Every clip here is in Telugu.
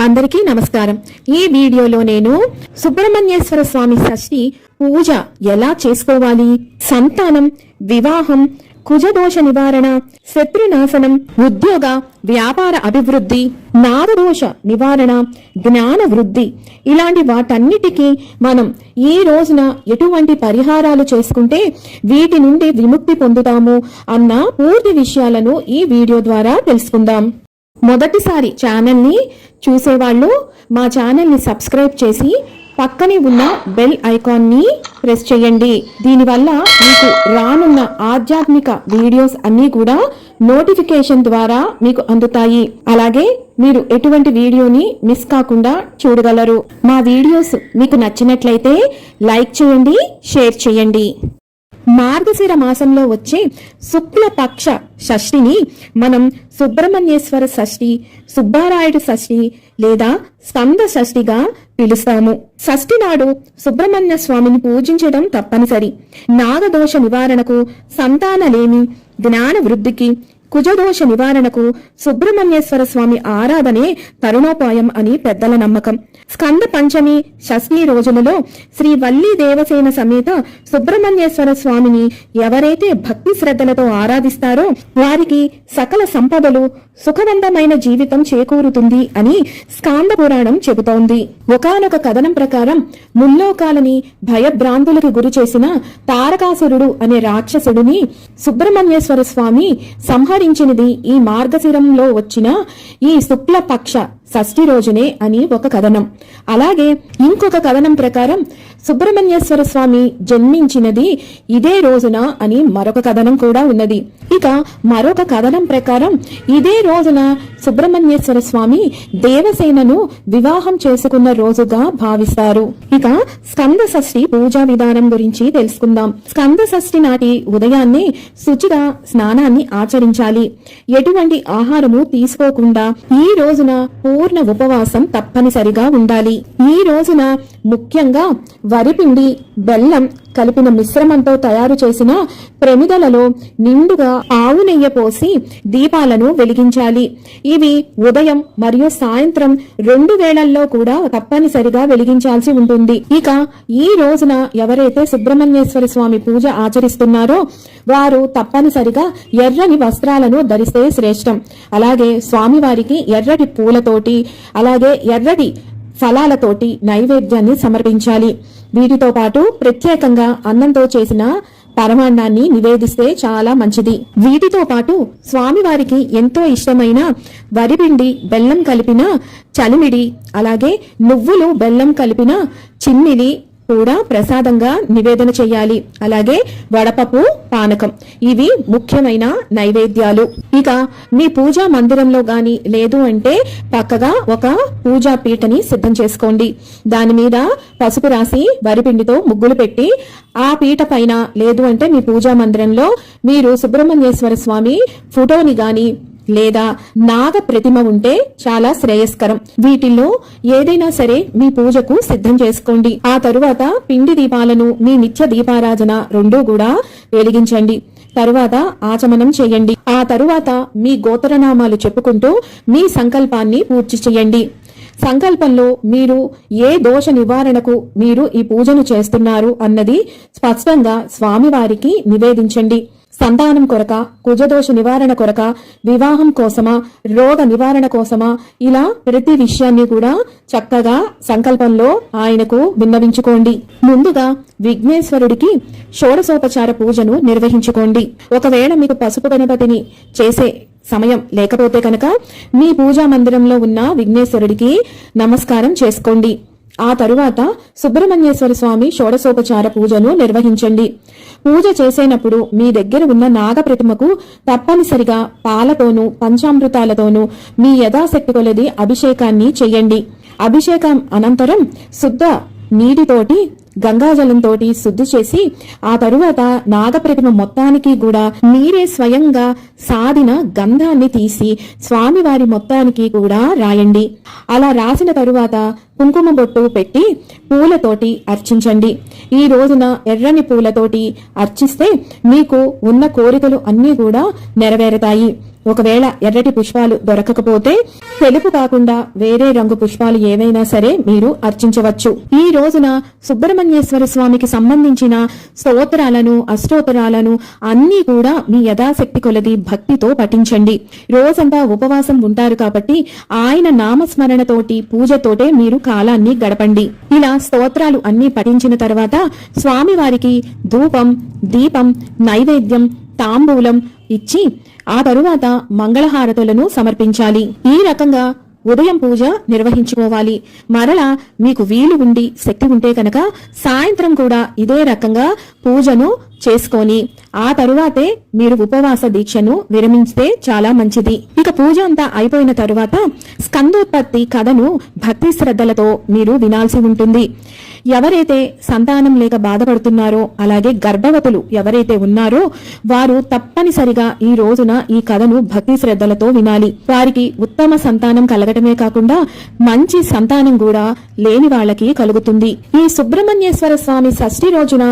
అందరికీ నమస్కారం. ఈ వీడియోలో నేను సుబ్రహ్మణ్యేశ్వర స్వామి షష్ఠి పూజ ఎలా చేసుకోవాలి, సంతానం, వివాహం, కుజదోష నివారణ, శత్రునాశనం, ఉద్యోగ వ్యాపార అభివృద్ధి, నాగదోష నివారణ, జ్ఞాన వృద్ధి, ఇలాంటి వాటన్నిటికీ మనం ఈ రోజున ఎటువంటి పరిహారాలు చేసుకుంటే వీటి నుండి విముక్తి పొందుతాము అన్న పూర్తి విషయాలను ఈ వీడియో ద్వారా తెలుసుకుందాం. మొదటిసారి ఛానల్ ని చూసేవాళ్ళు మా ఛానల్ ని సబ్స్క్రైబ్ చేసి పక్కనే ఉన్న బెల్ ఐకాన్ ని ప్రెస్ చేయండి. దీనివల్ల మీకు రానున్న ఆధ్యాత్మిక వీడియోస్ అన్నీ కూడా నోటిఫికేషన్ ద్వారా మీకు అందుతాయి. అలాగే మీరు ఎటువంటి వీడియోని మిస్ కాకుండా చూడగలరు. మా వీడియోస్ మీకు నచ్చినట్లయితే లైక్ చేయండి, షేర్ చేయండి. మార్గశిర మాసంలో వచ్చే శుక్లపక్ష షష్ఠిని మనం సుబ్రహ్మణ్యేశ్వర షష్ఠి, సుబ్బారాయుడు షష్ఠి లేదా స్కంద షష్ఠిగా పిలుస్తాము. షష్ఠి నాడు సుబ్రహ్మణ్య స్వామిని పూజించడం తప్పనిసరి. నాగదోష నివారణకు, సంతానలేమి, జ్ఞాన వృద్ధికి, కుజదోష నివారణకు సుబ్రహ్మణ్యేశ్వర స్వామి ఆరాధనే తరుణోపాయం అని పెద్దల నమ్మకం. స్కంద పంచమి షష్ఠి రోజులలో శ్రీ వల్లి దేవసేన సమేత సుబ్రహ్మణ్యేశ్వర స్వామిని ఎవరైతే భక్తి శ్రద్ధలతో ఆరాధిస్తారో వారికి సకల సంపదలు, సుఖవంతమైన జీవితం చేకూరుతుంది అని స్కాంద పురాణం చెబుతోంది. ఒకానొక కథనం ప్రకారం ముల్లోకాలని భయభ్రాంతులకు గురి చేసిన తారకాసురుడు అనే రాక్షసుడిని సుబ్రహ్మణ్యేశ్వర స్వామి సంహరించినది ఈ మార్గశిరంలో వచ్చిన ఈ శుక్లపక్ష షష్ఠి రోజునే అని ఒక కథనం. అలాగే ఇంకొక కథనం ప్రకారం సుబ్రహ్మణ్యేశ్వర స్వామి జన్మించినది ఇదే రోజున అని మరొక కథనం కూడా ఉన్నది. ఇక మరొక కథనం ప్రకారం ఇదే రోజున సుబ్రహ్మణ్యేశ్వర స్వామి దేవసేనను వివాహం చేసుకున్న రోజుగా భావిస్తారు. ఇక స్కంద షష్ఠి పూజా విధానం గురించి తెలుసుకుందాం. స్కంద షష్ఠి నాటి ఉదయాన్నే శుచిగా స్నానాన్ని ఆచరించాలి. ఎటువంటి ఆహారము తీసుకోకుండా ఈ రోజున పూర్ణ ఉపవాసం తప్పనిసరిగా ఉండాలి. ఈ రోజున ముఖ్యంగా వరిపిండి, బెల్లం కలిపిన మిశ్రమంతో తయారు చేసిన ప్రమిదలలో నిండుగా ఆవు నెయ్యి పోసి దీపాలను వెలిగించాలి. ఇవి ఉదయం మరియు సాయంత్రం 2 వేళల్లో కూడా తప్పనిసరిగా వెలిగించాల్సి ఉంటుంది. ఇక ఈ రోజున ఎవరైతే సుబ్రహ్మణ్యేశ్వర స్వామి పూజ ఆచరిస్తున్నారో వారు తప్పనిసరిగా ఎర్రని వస్త్రాలను ధరిస్తే శ్రేష్టం. అలాగే స్వామివారికి ఎర్రటి పూలతోటి అలాగే ఎర్రటి ఫలాలతోటి నైవేద్యాన్ని సమర్పించాలి. వీటితో పాటు ప్రత్యేకంగా అన్నంతో చేసిన పరమాన్నాన్ని నివేదిస్తే చాలా మంచిది. వీటితో పాటు స్వామివారికి ఎంతో ఇష్టమైన వరిపిండి, బెల్లం కలిపిన చలిమిడి, అలాగే నువ్వులు, బెల్లం కలిపిన చిమ్మిలి కూడా ప్రసాదంగా నివేదన చేయాలి. అలాగే వడపప్పు, పానకం, ఇవి ముఖ్యమైన నైవేద్యాలు. ఇక మీ పూజా మందిరంలో గాని లేదు అంటే పక్కగా ఒక పూజా పీటని సిద్ధం చేసుకోండి. దాని మీద పసుపు రాసి వరిపిండితో ముగ్గులు పెట్టి ఆ పీట పైన లేదు అంటే మీ పూజా మందిరంలో మీరు సుబ్రహ్మణ్యేశ్వర స్వామి ఫోటోని గాని లేదా నాగ ప్రతిమ ఉంటే చాలా శ్రేయస్కరం. వీటిల్లో ఏదైనా సరే మీ పూజకు సిద్ధం చేసుకోండి. ఆ తరువాత పిండి దీపాలను మీ నిత్య దీపారాధన రెండూ కూడా వెలిగించండి. తరువాత ఆచమనం చేయండి. ఆ తరువాత మీ గోత్రనామాలు చెప్పుకుంటూ మీ సంకల్పాన్ని పూర్తి చేయండి. సంకల్పంలో మీరు ఏ దోష నివారణకు మీరు ఈ పూజను చేస్తున్నారు అన్నది స్పష్టంగా స్వామివారికి నివేదించండి. సంతానం కొరక, కుజదోష నివారణ కొరక, వివాహం కోసమా, రోగ నివారణ కోసమా, ఇలా ప్రతి విషయాన్ని కూడా చక్కగా సంకల్పంలో ఆయనకు విన్నవించుకోండి. ముందుగా విఘ్నేశ్వరుడికి షోడశోపచార పూజను నిర్వహించుకోండి. ఒకవేళ మీకు పసుపు గణపతిని చేసే సమయం లేకపోతే కనుక మీ పూజా మందిరంలో ఉన్న విఘ్నేశ్వరుడికి నమస్కారం చేసుకోండి. ఆ తరువాత సుబ్రహ్మణ్యేశ్వర స్వామి షోడశోపచార పూజను నిర్వహించండి. పూజ చేసేటప్పుడు మీ దగ్గర ఉన్న నాగ ప్రతిమకు తప్పనిసరిగా పాలతోనూ పంచామృతాలతోనూ మీ యథాశక్తి కొలది అభిషేకాన్ని చెయ్యండి. అభిషేకం అనంతరం శుద్ధ నీటితోటి గంగాజలంతో శుద్ధి చేసి ఆ తరువాత నాగప్రతిమ మొత్తానికి కూడా మీరే స్వయంగా సాధిన గంధాన్ని తీసి స్వామివారి మొత్తానికి కూడా రాయండి. అలా రాసిన తరువాత కుంకుమ బొట్టు పెట్టి పూలతోటి అర్చించండి. ఈ రోజున ఎర్రని పూలతోటి అర్చిస్తే మీకు ఉన్న కోరికలు అన్నీ కూడా నెరవేరుతాయి. ఒకవేళ ఎర్రటి పుష్పాలు దొరకకపోతే తెలుపు కాకుండా వేరే రంగు పుష్పాలు ఏవైనా సరే మీరు అర్చించవచ్చు. ఈ రోజున సుబ్రహ్మణ్యేశ్వర స్వామికి సంబంధించిన స్తోత్రాలను, అష్టోత్తరాలను అన్నీ కూడా మీ యథాశక్తి కొలది భక్తితో పఠించండి. రోజంతా ఉపవాసం ఉంటారు కాబట్టి ఆయన నామస్మరణతోటి, పూజతోటే మీరు కాలాన్ని గడపండి. ఇలా స్తోత్రాలు అన్నీ పఠించిన తర్వాత స్వామివారికి ధూపం, దీపం, నైవేద్యం, తాంబూలం ఇచ్చి ఆ తరువాత మంగళహారతులను సమర్పించాలి. ఈ రకంగా ఉదయం పూజ నిర్వహించుకోవాలి. మరలా మీకు వీలు ఉండి శక్తి ఉంటే కనుక సాయంత్రం కూడా ఇదే రకంగా పూజను చేసుకొని ఆ తరువాతే మీరు ఉపవాస దీక్షను విరమిస్తే చాలా మంచిది. ఇక పూజ అంతా అయిపోయిన తరువాత స్కందోత్పత్తి కథను భక్తి శ్రద్ధలతో మీరు వినాల్సి ఉంటుంది. ఎవరైతే సంతానం లేక బాధపడుతున్నారో, అలాగే గర్భవతులు ఎవరైతే ఉన్నారో వారు తప్పనిసరిగా ఈ రోజున ఈ కథను భక్తి శ్రద్ధలతో వినాలి. వారికి ఉత్తమ సంతానం కలగటమే కాకుండా మంచి సంతానం కూడా లేని వాళ్ళకి కలుగుతుంది. ఈ సుబ్రహ్మణ్యేశ్వర స్వామి షష్ఠి రోజున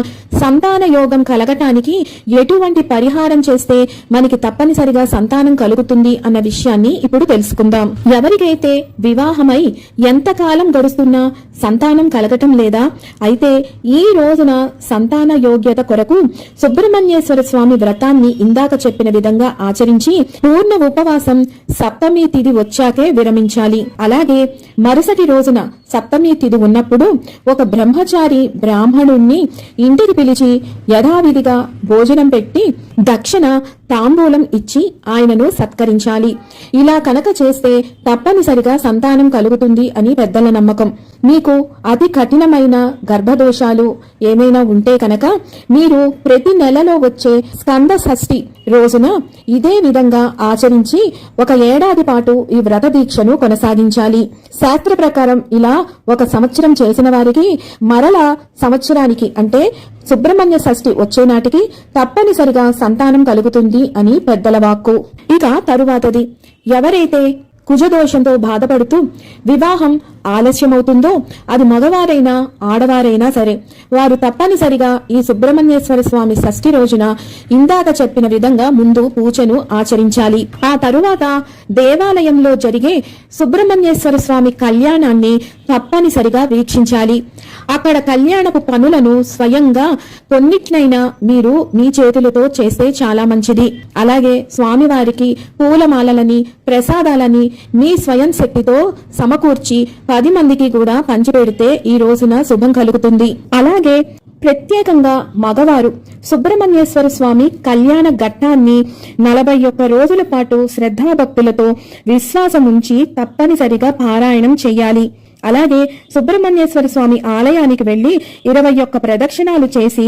సంతాన యోగం కలగటానికి ఎటువంటి పరిహారం చేస్తే మనకి తప్పనిసరిగా సంతానం కలుగుతుంది అన్న విషయాన్ని ఇప్పుడు తెలుసుకుందాం. ఎవరికైతే వివాహమై ఎంతకాలం గడుస్తున్నా సంతానం కలగటం లేదా, అయితే ఈ రోజున సంతాన యోగ్యత కొరకు సుబ్రహ్మణ్యేశ్వర స్వామి వ్రతాన్ని ఇందాక చెప్పిన విధంగా ఆచరించి పూర్ణ ఉపవాసం సప్తమి తిథి వచ్చాకే విరమించాలి. అలాగే మరుసటి రోజున సప్తమి తిథి ఉన్నప్పుడు ఒక బ్రహ్మచారి బ్రాహ్మణుణ్ణి ఇంటికి పిలిచి యథావిధిగా భోజనం పెట్టి దక్షిణ తాంబూలం ఇచ్చి ఆయనను సత్కరించాలి. ఇలా కనుక చేస్తే తప్పనిసరిగా సంతానం కలుగుతుంది అని పెద్దల నమ్మకం. మీకు అతి కఠినమైన గర్భదోషాలు ఏమైనా ఉంటే కనుక మీరు ప్రతి నెలలో వచ్చే స్కంద షష్ఠి రోజున ఇదే విధంగా ఆచరించి 1 ఏడాది పాటు ఈ వ్రత దీక్షను కొనసాగించాలి. శాస్త్ర ప్రకారం ఇలా 1 సంవత్సరం చేసిన వారికి మరలా సంవత్సరానికి అంటే సుబ్రహ్మణ్య షష్ఠి వచ్చే నాటికి తప్పనిసరిగా సంతానం కలుగుతుంది అని పెద్దల వాక్కు. ఇక తరువాతది, ఎవరైతే కుజదోషంతో బాధపడుతూ వివాహం ఆలస్యమవుతుందో అది మగవారైనా ఆడవారైనా సరే వారు తప్పనిసరిగా ఈ సుబ్రహ్మణ్యేశ్వర స్వామి షష్ఠి రోజున ఇందాక చెప్పిన విధంగా ముందు పూజను ఆచరించాలి. ఆ తరువాత దేవాలయంలో జరిగే సుబ్రహ్మణ్యేశ్వర స్వామి కళ్యాణాన్ని తప్పనిసరిగా వీక్షించాలి. అక్కడ కళ్యాణపు పనులను స్వయంగా కొన్నిట్లైనా మీరు మీ చేతులతో చేస్తే చాలా మంచిది. అలాగే స్వామివారికి పూలమాలలని, ప్రసాదాలని మీ స్వయం శక్తితో సమకూర్చి 10 మందికి కూడా పంచిపెడితే ఈ రోజున శుభం కలుగుతుంది. అలాగే ప్రత్యేకంగా మగవారు సుబ్రహ్మణ్యేశ్వర స్వామి కళ్యాణ ఘట్టాన్ని 41 రోజుల పాటు శ్రద్ధాభక్తులతో విశ్వాసముంచి తప్పనిసరిగా పారాయణం చెయ్యాలి. అలాగే సుబ్రహ్మణ్యేశ్వర స్వామి ఆలయానికి వెళ్లి 21 ప్రదక్షిణాలు చేసి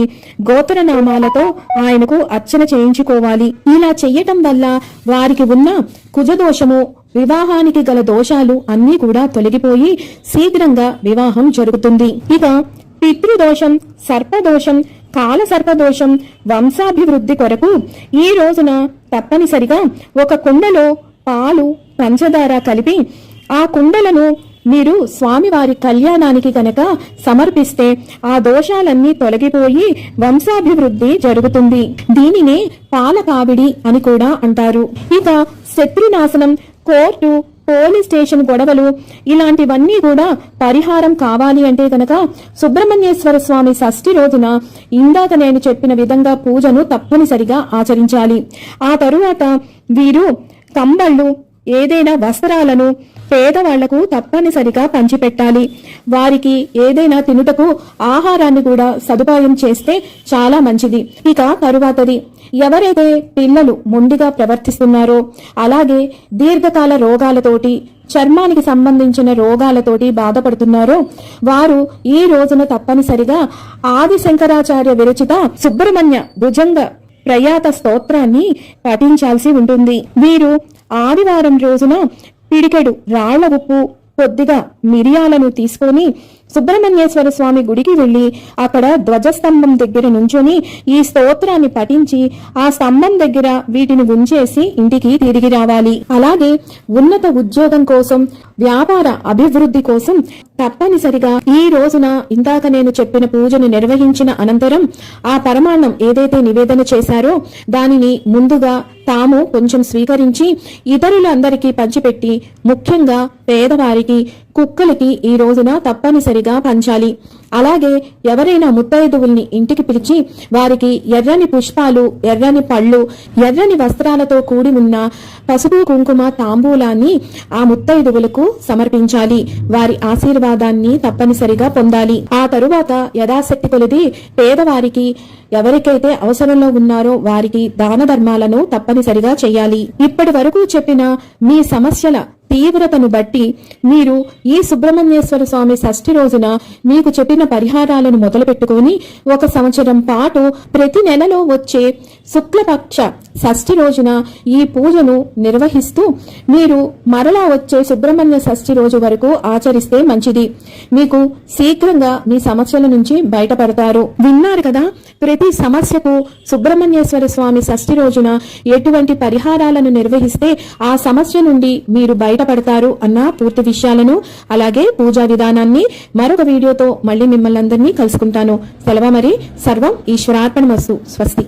గోత్రనామాలతో ఆయనకు అర్చన చేయించుకోవాలి. ఇలా చెయ్యటం వల్ల వారికి ఉన్న కుజదోషము, వివాహానికి గల దోషాలు అన్నీ కూడా తొలగిపోయి శీఘ్రంగా వివాహం జరుగుతుంది. ఇక పితృదోషం, సర్పదోషం, కాల సర్పదోషం, వంశాభివృద్ధి కొరకు ఈ రోజున తప్పనిసరిగా 1 కుండలో పాలు, పంచదార కలిపి ఆ కుండలను మీరు స్వామివారి కళ్యాణానికి కనుక సమర్పిస్తే ఆ దోషాలన్నీ తొలగిపోయి వంశాభివృద్ధి జరుగుతుంది. దీనినే పాలకావిడి అని కూడా అంటారు. ఇక శత్రునాశనం, కోర్టు, పోలీస్ స్టేషన్ గొడవలు ఇలాంటివన్నీ కూడా పరిహారం కావాలి అంటే కనుక సుబ్రహ్మణ్యేశ్వర స్వామి షష్ఠి రోజున ఇందాక నేను చెప్పిన విధంగా పూజను తప్పనిసరిగా ఆచరించాలి. ఆ తరువాత వీరు కంబళ్ళు, ఏదైనా వస్త్రాలను పేదవాళ్లకు తప్పనిసరిగా పంచిపెట్టాలి. వారికి ఏదైనా తినుటకు ఆహారాన్ని కూడా సదుపాయం చేస్తే చాలా మంచిది. ఇక తరువాతది, ఎవరైతే పిల్లలు మొండిగా ప్రవర్తిస్తున్నారో, అలాగే దీర్ఘకాల రోగాలతోటి, చర్మానికి సంబంధించిన రోగాలతోటి బాధపడుతున్నారో వారు ఈ రోజున తప్పనిసరిగా ఆది శంకరాచార్య విరచిత సుబ్రహ్మణ్య భుజంగ ప్రయాత స్తోత్రాన్ని పఠించాల్సి ఉంటుంది. వీరు ఆదివారం రోజున పిడికెడు రాళ్ల ఉప్పు, కొద్దిగా మిరియాలను తీసుకొని సుబ్రహ్మణ్యేశ్వర స్వామి గుడికి వెళ్లి అక్కడ ధ్వజస్తంభం దగ్గర నుంచొని ఈ స్తోత్రాన్ని పఠించి ఆ స్తంభం దగ్గర వీటిని ఉంచేసి ఇంటికి తిరిగి రావాలి. అలాగే ఉన్నత ఉద్యోగం కోసం, వ్యాపార అభివృద్ధి కోసం తప్పనిసరిగా ఈ రోజున ఇందాక నేను చెప్పిన పూజను నిర్వహించిన అనంతరం ఆ పరమాన్నం ఏదైతే నివేదన చేశారో దానిని ముందుగా తాము కొంచెం స్వీకరించి ఇతరులందరికీ పంచిపెట్టి, ముఖ్యంగా పేదవారికి, కుక్కలకి ఈ రోజున తప్పనిసరిగా పంచాలి. అలాగే ఎవరైనా ముత్తైదువుల్ని ఇంటికి పిలిచి వారికి ఎర్రని పుష్పాలు, ఎర్రని పళ్ళు, ఎర్రని వస్త్రాలతో కూడి ఉన్న పసుపు కుంకుమ తాంబూలాన్ని ఆ ముత్తైదువులకు సమర్పించాలి. వారి ఆశీర్వాదాన్ని తప్పనిసరిగా పొందాలి. ఆ తరువాత యథాశక్తి కొలది పేదవారికి, ఎవరికైతే అవసరంలో ఉన్నారో వారికి దాన ధర్మాలను తప్పనిసరిగా చేయాలి. ఇప్పటి వరకు చెప్పిన మీ సమస్యల తీవ్రతను బట్టి మీరు ఈ సుబ్రహ్మణ్యేశ్వర స్వామి షష్ఠి రోజున మీకు చెప్పిన పరిహారాలను మొదలు పెట్టుకుని 1 సంవత్సరం పాటు ప్రతి నెలలో వచ్చే శుక్లపక్ష షష్ఠి రోజున ఈ పూజను నిర్వహిస్తూ మీరు మరలా వచ్చే సుబ్రహ్మణ్య షష్ఠి రోజు వరకు ఆచరిస్తే మంచిది. మీకు శీఘ్రంగా మీ సమస్యల నుంచి బయటపడతారు. విన్నారు కదా, ప్రతి సమస్యకు సుబ్రహ్మణ్యేశ్వర స్వామి షష్ఠి రోజున ఎటువంటి పరిహారాలను నిర్వహిస్తే ఆ సమస్య నుండి మీరు బయటపడతారు అన్న పూర్తి విషయాలను, అలాగే పూజా విధానాన్ని మరొక వీడియోతో మళ్ళీ మిమ్మల్ని అందరినీ కలుసుకుంటాను. సెలవు మరి. సర్వం ఈశ్వరార్పణమస్తు. స్వస్తి.